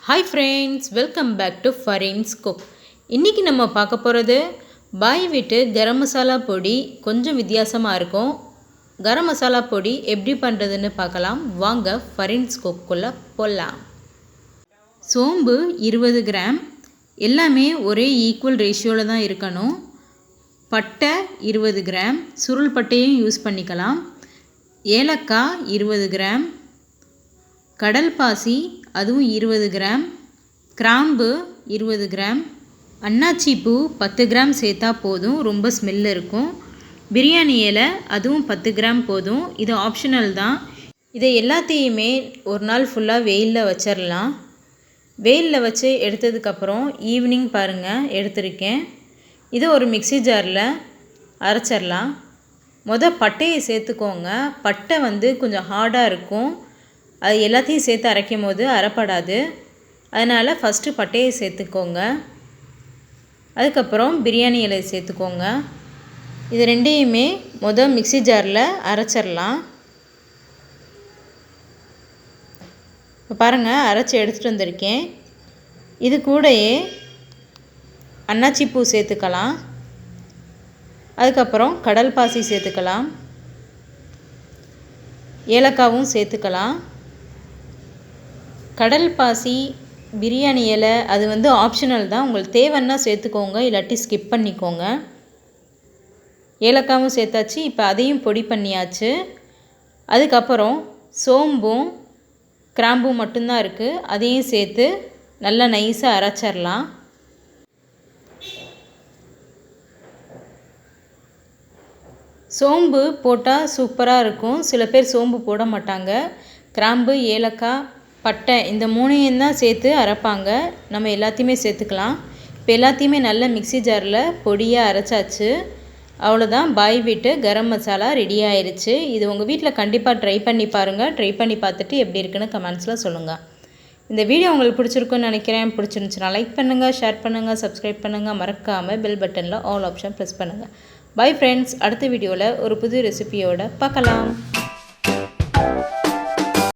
Hi friends, welcome back to Farin's Cook. இன்னைக்கு நம்ம பார்க்க போகிறது பாய் வீட்டு கரம் மசாலா பொடி கொஞ்சம் வித்தியாசமாக இருக்கும். கரம் மசாலா பொடி எப்படி பண்ணுறதுன்னு பார்க்கலாம். வாங்க Farin's Cookக்குள்ளே போகலாம். சோம்பு 20 கிராம், எல்லாமே ஒரே ஈக்குவல் ரேஷியோவில் தான் இருக்கணும். பட்டை 20 கிராம், சுருள் பட்டையும் யூஸ் பண்ணிக்கலாம். ஏலக்காய் 20 கிராம், கடல் பாசி அதுவும் 20 கிராம், கிராம்பு 20 கிராம், அன்னாச்சி பூ 10 கிராம் சேர்த்தா போதும், ரொம்ப ஸ்மெல் இருக்கும். பிரியாணி இலை அதுவும் 10 கிராம் போதும், இது ஆப்ஷனல் தான். இதை எல்லாத்தையுமே ஒரு நாள் ஃபுல்லாக வெயிலில் வச்சிடலாம். வெயிலில் வச்சு எடுத்ததுக்கப்புறம் ஈவினிங் பாருங்கள் எடுத்திருக்கேன். இதை ஒரு மிக்ஸி ஜாரில் அரைச்சிடலாம். பட்டையை சேர்த்துக்கோங்க. பட்டை கொஞ்சம் ஹார்டாக இருக்கும், அது எல்லாத்தையும் சேர்த்து அரைக்கும் போது அரைப்படாது. அதனால் ஃபஸ்ட்டு பட்டையை சேர்த்துக்கோங்க, அதுக்கப்புறம் பிரியாணி இலை சேர்த்துக்கோங்க. இது ரெண்டையுமே மிக்ஸி ஜாரில் அரைச்சிடலாம். இப்போ பாருங்கள் அரைச்சி எடுத்துகிட்டு வந்திருக்கேன். இது கூடயே அன்னாச்சி பூ சேர்த்துக்கலாம், அதுக்கப்புறம் கடல் பாசி சேர்த்துக்கலாம், ஏலக்காவும் சேர்த்துக்கலாம். கடல் பாசி பிரியாணி இலை அது ஆப்ஷனல் தான், உங்களுக்கு தேவைன்னா சேர்த்துக்கோங்க, இல்லாட்டி ஸ்கிப் பண்ணிக்கோங்க. ஏலக்காவும் சேர்த்தாச்சு. இப்போ அதையும் பொடி பண்ணியாச்சு. அதுக்கப்புறம் சோம்பும் கிராம்பும் மட்டும்தான் இருக்குது, அதையும் சேர்த்து நல்லா நைஸாக அரைச்சிடலாம். சோம்பு போட்டால் சூப்பராக இருக்கும். சில பேர் சோம்பு போட மாட்டாங்க. கிராம்பு, ஏலக்காய், பட்டை இந்த மூணையும் தான் சேர்த்து அரைப்பாங்க. நம்ம எல்லாத்தையுமே சேர்த்துக்கலாம். இப்போ எல்லாத்தையுமே நல்ல மிக்ஸி ஜாரில் பொடியாக அரைச்சாச்சு. அவ்வளோதான், பாய் வீட்டு கரம் மசாலா ரெடி ஆயிடுச்சு. இது உங்கள் வீட்டில் கண்டிப்பாக ட்ரை பண்ணி பாருங்கள். ட்ரை பண்ணி பார்த்துட்டு எப்படி இருக்குன்னு கமெண்ட்ஸில் சொல்லுங்கள். இந்த வீடியோ உங்களுக்கு பிடிச்சிருக்குன்னு நினைக்கிறேன். பிடிச்சிருந்துச்சுன்னா லைக் பண்ணுங்கள், ஷேர் பண்ணுங்கள், சப்ஸ்கிரைப் பண்ணுங்கள். மறக்காமல் பெல் பட்டனில் ஆல் ஆப்ஷன் ப்ரெஸ் பண்ணுங்கள். பை ஃப்ரெண்ட்ஸ், அடுத்த வீடியோவில் ஒரு புது ரெசிபியோடு பார்க்கலாம்.